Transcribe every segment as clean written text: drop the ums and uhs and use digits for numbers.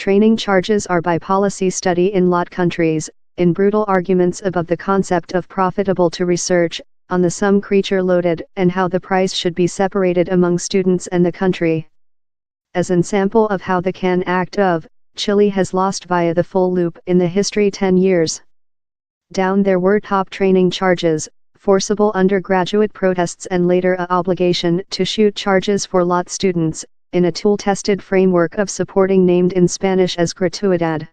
Training charges are by policy study in lot countries, in brutal arguments above the concept of profitable to research, on the sum creature loaded and how the price should be separated among students and the country. As an sample of how the can act of, Chile has lost via the full loop in the history 10 years. Down there were top training charges, forcible undergraduate protests and later a obligation to shoot charges for lot students, in a tool-tested framework of supporting named in Spanish as gratuidad.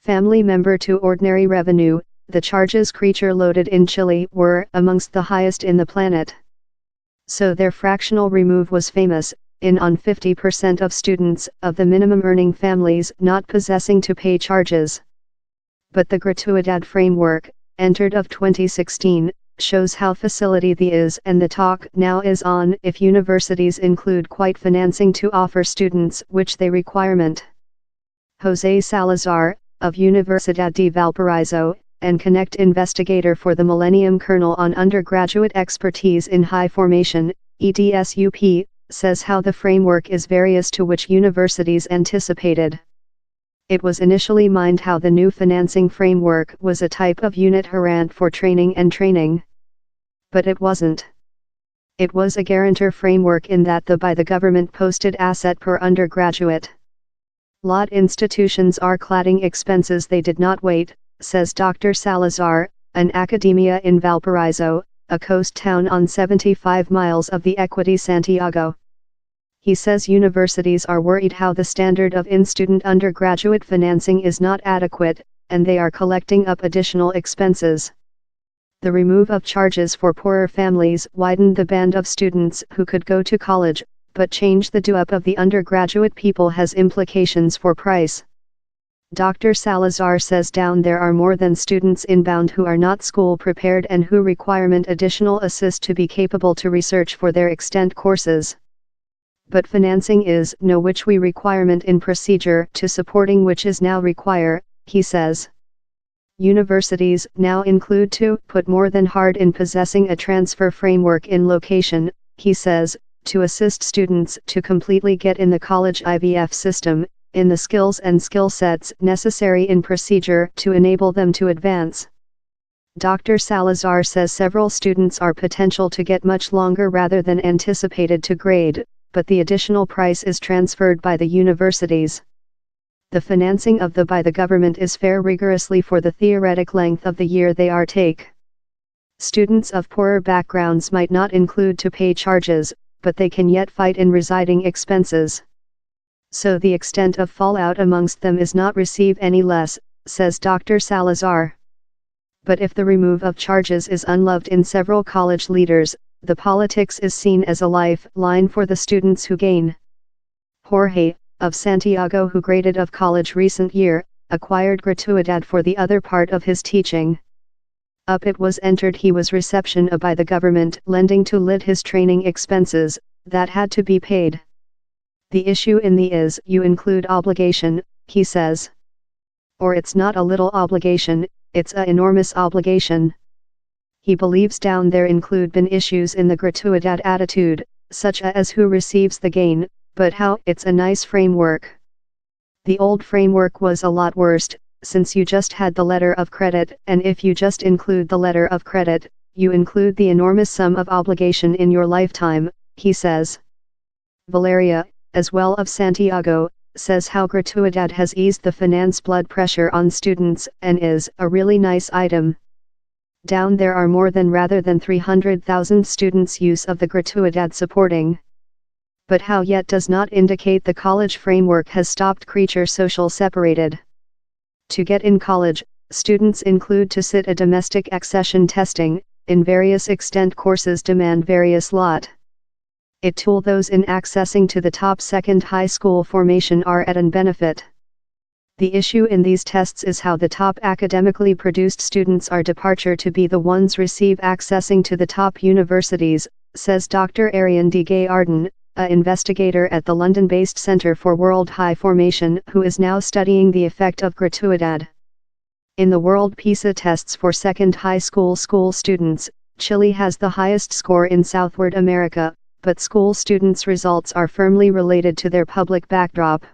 Family member to ordinary revenue, the charges creature loaded in Chile were amongst the highest in the planet. So their fractional remove was famous, in on 50% of students of the minimum earning families not possessing to pay charges. But the gratuidad framework, entered of 2016, shows how facility the is and the talk now is on if universities include quite financing to offer students which they requirement. Jose Salazar, of Universidad de Valparaíso, and Connect investigator for the Millennium Kernel on undergraduate expertise in high formation, EDSUP, says how the framework is various to which universities anticipated. It was initially mined how the new financing framework was a type of unit grant for training and training. But it wasn't. It was a guarantor framework in that the by the government posted asset per undergraduate. Lot institutions are cladding expenses they did not wait, says Dr. Salazar, an academia in Valparaíso, a coast town on 75 miles of the Equity Santiago. He says universities are worried how the standard of in-student undergraduate financing is not adequate, and they are collecting up additional expenses. The remove of charges for poorer families widened the band of students who could go to college, but change the do-up of the undergraduate people has implications for price. Dr. Salazar says down there are more than students inbound who are not school prepared and who requirement additional assist to be capable to research for their extent courses. But financing is no which we requirement in procedure to supporting which is now require, he says. Universities now include to put more than hard in possessing a transfer framework in location, he says, to assist students to completely get in the college IVF system, in the skills and skill sets necessary in procedure to enable them to advance. Dr. Salazar says several students are potential to get much longer rather than anticipated to grade, but the additional price is transferred by the universities. The financing of the by the government is fair rigorously for the theoretic length of the year they are take. Students of poorer backgrounds might not include to pay charges, but they can yet fight in residing expenses. So the extent of fallout amongst them is not receive any less, says Dr. Salazar. But if the remove of charges is unloved in several college leaders, the politics is seen as a lifeline for the students who gain. Jorge, of Santiago who graded of college recent year, acquired gratuidad for the other part of his teaching. Up it was entered he was reception by the government lending to lid his training expenses, that had to be paid. The issue in the is you include obligation, he says. Or it's not a little obligation, it's a enormous obligation. He believes down there include been issues in the gratuidad attitude, such as who receives the gain, but how it's a nice framework. The old framework was a lot worse, since you just had the letter of credit, and if you just include the letter of credit, you include the enormous sum of obligation in your lifetime, he says. Valeria, as well of Santiago, says how gratuidad has eased the finance blood pressure on students and is a really nice item. Down there are more than rather than 300,000 students use of the gratuidad supporting. But how yet does not indicate the college framework has stopped creature social separated. To get in college, students include to sit a domestic accession testing, in various extent courses demand various lot. It tool those in accessing to the top second high school formation are at an benefit. The issue in these tests is how the top academically produced students are departure to be the ones receive accessing to the top universities, says Dr. Ariane de Gayarden, an investigator at the London-based Centre for World High Formation who is now studying the effect of gratuidad. In the World PISA tests for second high school students, Chile has the highest score in Southward America, but school students' results are firmly related to their public backdrop.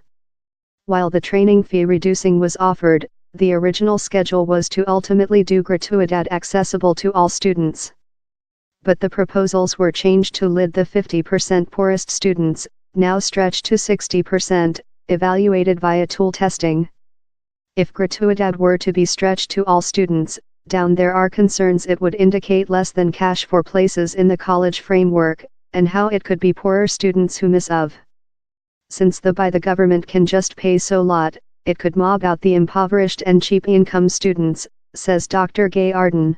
While the training fee reducing was offered, the original schedule was to ultimately do gratuidad accessible to all students. But the proposals were changed to lid the 50% poorest students, now stretched to 60%, evaluated via tool testing. If gratuidad were to be stretched to all students, down there are concerns it would indicate less than cash for places in the college framework, and how it could be poorer students who miss of. Since the government can just pay so lot, it could mob out the impoverished and cheap income students, says Dr. Gay Arden.